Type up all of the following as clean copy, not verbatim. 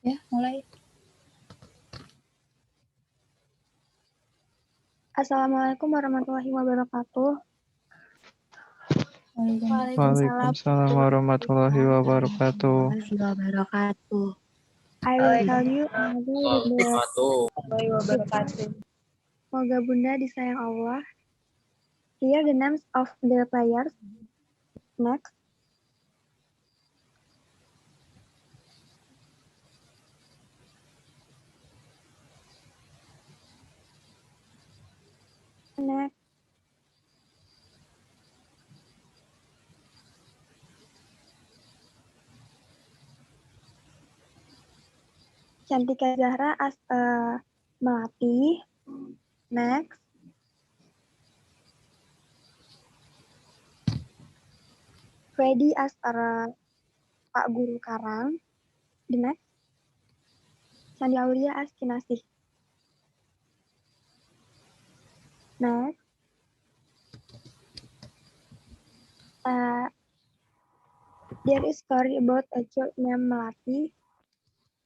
Ya, mulai. Assalamualaikum warahmatullahi wabarakatuh. Waalaikumsalam warahmatullahi wabarakatuh. I will tell you Semoga Bunda disayang Allah. Here the names of the players. Next. Next. Cantika Zahra as Melati. Next. Freddy as Pak Guru Karang. The next. Sandi Aulia as Kinasih. Next. There is story about a child named Melati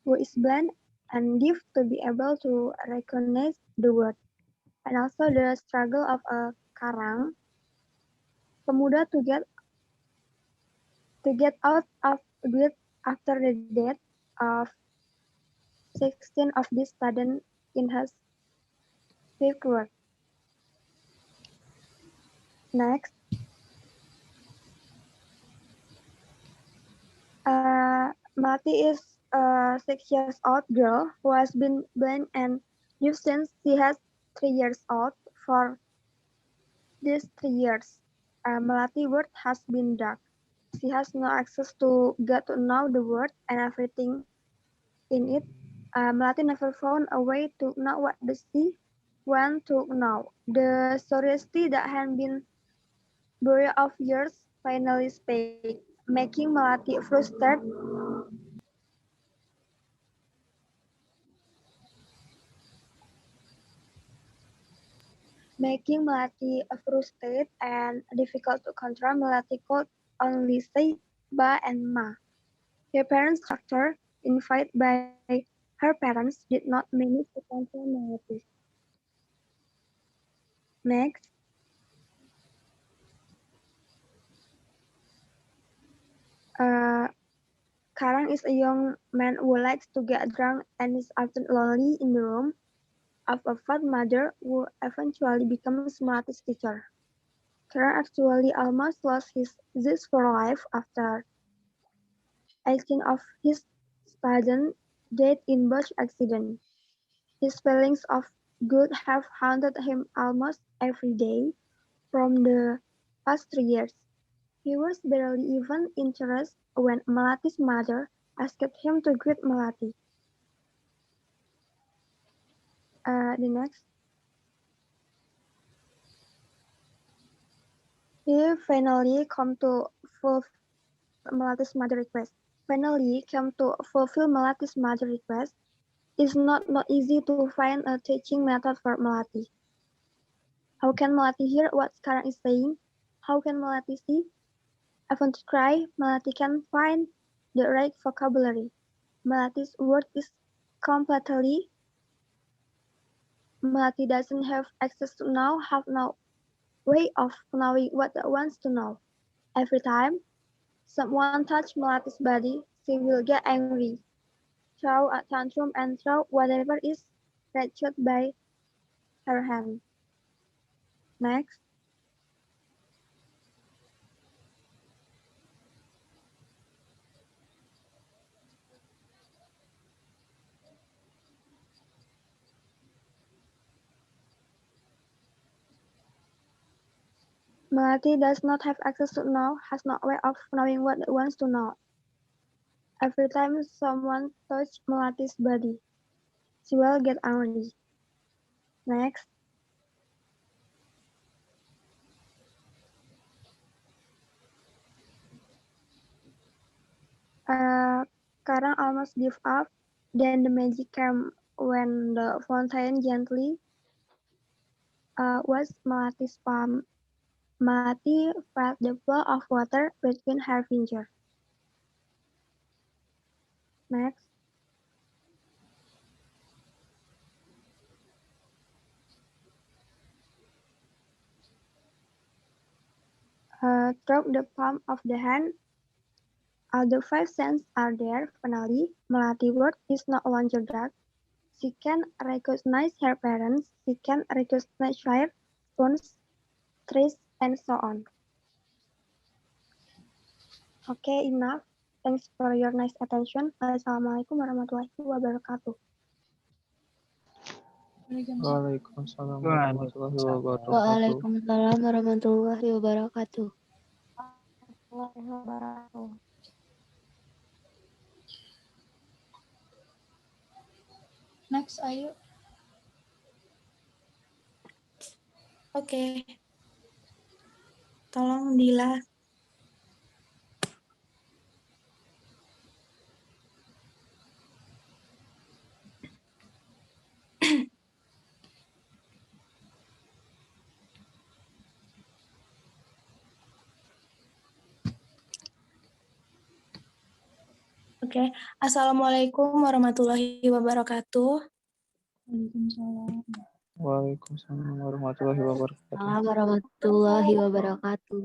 who is blind and deaf to be able to recognize the word. And also the struggle of a Karang, pemuda to get out of guilt after the death of 16 of these students in his fifth work. Next, Melati is a 6 years old girl who has been blind and deaf since she has 3 years old. For these 3 years, Melati world has been dark. She has no access to get to know the world and everything in it. Melati never found a way to know what she want to know. The curiosity that had been buried of years finally spake, making Melati frustrated. Making Melati frustrated and difficult to control, Melati could only say ba and ma. Her parents' character, invited by her parents, did not manage to control Melati. Next. Karang is a young man who likes to get drunk and is often lonely in the room of a fat mother who eventually becomes Melati's teacher. Karang actually almost lost his zest for life after 18 of his students died in both accidents. His feelings of guilt have haunted him almost every day from the past 3 years. He was barely even interested when Melati's mother asked him to greet Melati. The next. He finally came to fulfill Melati's mother's request. It's not easy to find a teaching method for Melati. How can Melati hear what Karang is saying? How can Melati see? Even to cry, Melati can find the right vocabulary. Melati's word is completely. Melati doesn't have access to know, have no way of knowing what it wants to know. Every time someone touches Melati's body, she will get angry, throw a tantrum, and throw whatever is reached by her hand. Next. Melati does not have access to know, has no way of knowing what it wants to know. Every time someone touches Melati's body, she will get angry. Next. Karang almost gave up. Then the magic came when the fountain gently was Melati's palm. Melati felt the flow of water between her fingers. Next. Drop the palm of the hand. All the five senses are there. Finally, Melati Bird is no longer dark. She can recognize her parents. She can recognize fire, stones, trees, and so on. Okay, enough. Thanks for your nice attention. Wassalamualaikum warahmatullahi wabarakatuh. Waalaikumsalam warahmatullahi wabarakatuh. Waalaikumsalam warahmatullahi wabarakatuh. Next, Ayu. Oke. Tolong Dila. Oke. Assalamualaikum warahmatullahi wabarakatuh. Waalaikumsalam. Waalaikumsalam warahmatullahi wabarakatuh. Assalamualaikum warahmatullahi wabarakatuh.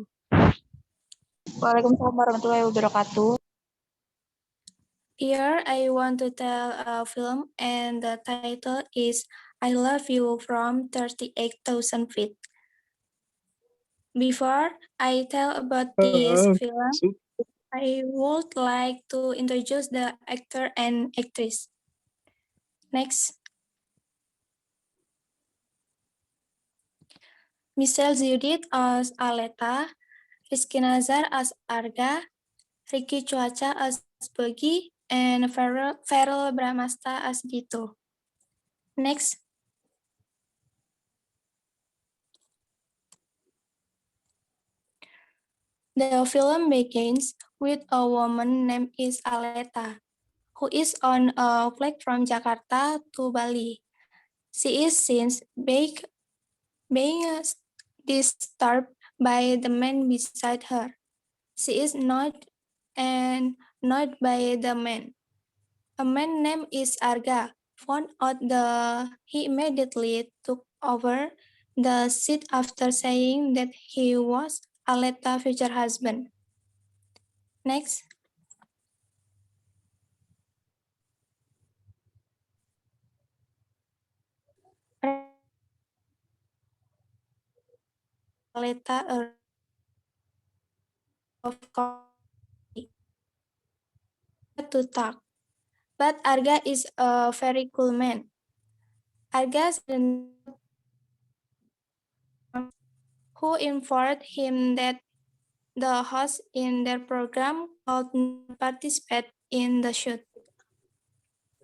Waalaikumsalam warahmatullahi wabarakatuh. Here I want to tell a film and the title is I Love You from 38,000 Feet. Before I tell about this film, I would like to introduce the actor and actress. Next. Michelle Judith as Aleta, Rizky Nazar as Arga, Ricky Cuaca as Bogi, and Farel Bramasta as Dito. Next. The film begins with a woman named Aleta, who is on a flight from Jakarta to Bali. She is seen being disturbed by the man beside her. She is not by the man. A man named Arga found out he immediately took over the seat after saying that he was Aleta's future husband. Next. Aleta of coffee to talk. But Arga is a very cool man. Arga who informed him that the host in their program could not participate in the shoot.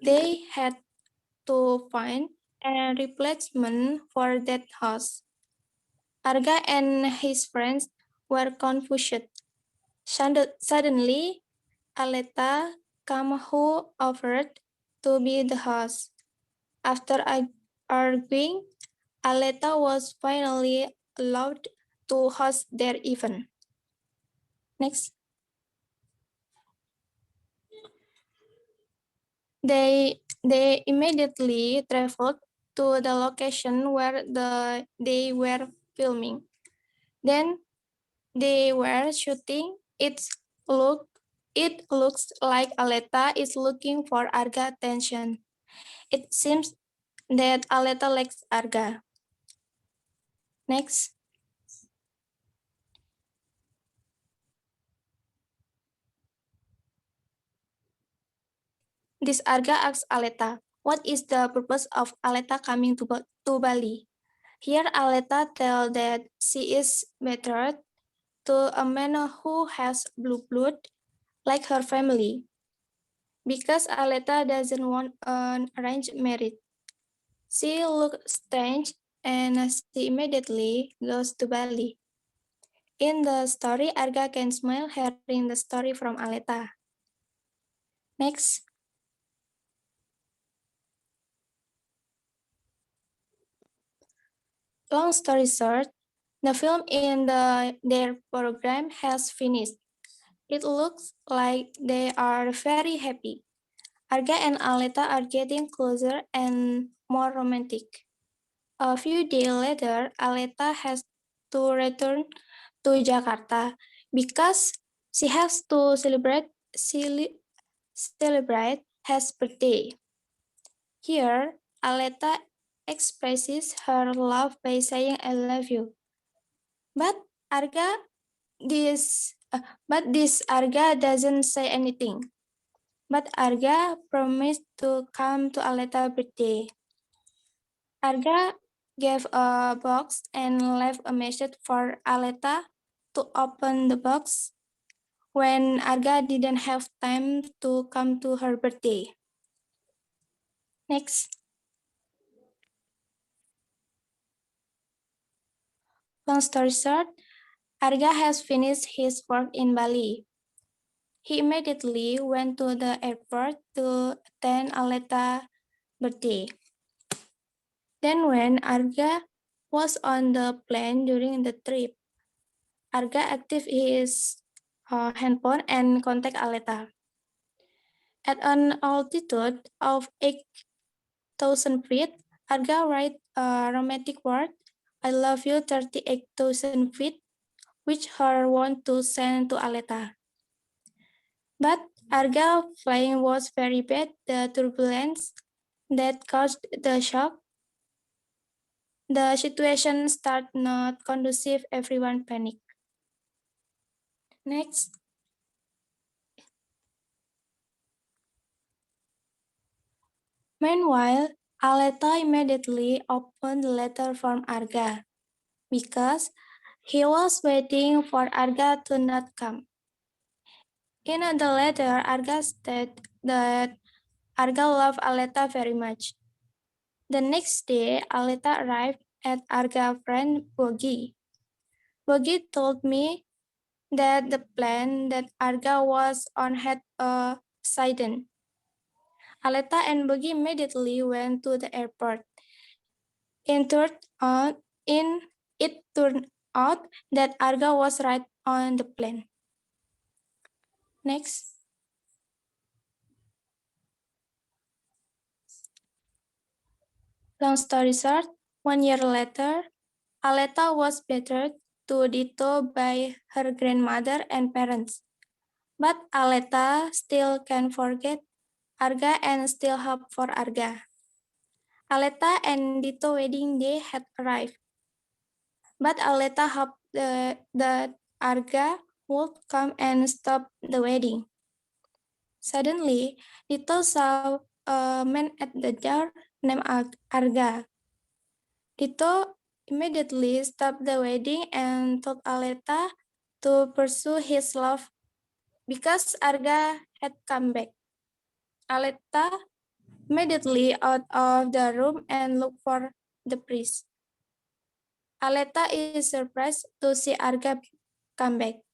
They had to find a replacement for that host. Arga and his friends were confused. Suddenly, Aleta came who offered to be the host. After arguing, Aleta was finally allowed to host their event. Next. They immediately traveled to the location where they were filming. Then they were shooting. It looks like Aleta is looking for Arga attention. It seems that Aleta likes Arga. Next. This Arga asks Aleta, what is the purpose of Aleta coming to Bali? Here Aleta tells that she is betrothed to a man who has blue blood like her family. Because Aleta doesn't want an arranged marriage. She looks strange and she immediately goes to Bali. In the story, Arga can smile hearing the story from Aleta. Next. Long story short, the film in their program has finished. It looks like they are very happy. Arga and Aleta are getting closer and more romantic. A few days later, Aleta has to return to Jakarta because she has to celebrate his birthday. Here, Aleta expresses her love by saying "I love you." But this Arga doesn't say anything. But Arga promised to come to Aleta's birthday. Arga gave a box and left a message for Aleta to open the box when Arga didn't have time to come to her birthday. Next. Long story short, Arga has finished his work in Bali. He immediately went to the airport to attend Aleta's birthday. Then when Arga was on the plane during the trip, Arga activated his handphone and contact Aleta. At an altitude of 8,000 feet, Arga write a romantic word, "I love you 38,000 feet," which her want to send to Aleta. But Arga flying was very bad. The turbulence that caused the shock. The situation started not conducive. Everyone panicked. Next. Meanwhile, Aleta immediately opened the letter from Arga because he was waiting for Arga to not come. In the letter, Arga stated that Arga loved Aleta very much. The next day, Aleta arrived at Arga's friend Bogi. Bogi told me that the plane that Arga was on had a accident. Aleta and Bogi immediately went to the airport. It turned out that Arga was right on the plane. Next. Long story short, 1 year later, Aleta was betrothed to Dito by her grandmother and parents. But Aleta still can't forget Arga and still hope for Arga. Aleta and Dito wedding day had arrived. But Aleta hoped that Arga would come and stop the wedding. Suddenly, Dito saw a man at the door named Arga. Dito immediately stopped the wedding and told Aleta to pursue his love because Arga had come back. Aleta immediately out of the room and looked for the priest. Aleta is surprised to see Arga come back.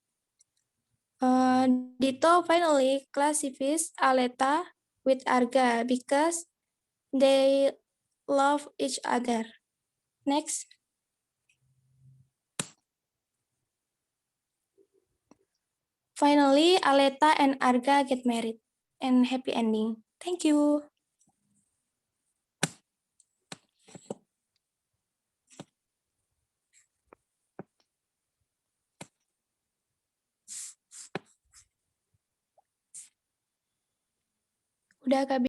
Dito finally classifies Aleta with Arga because they love each other. Next. Finally, Aleta and Arga get married and happy ending. Thank you. Udah Kak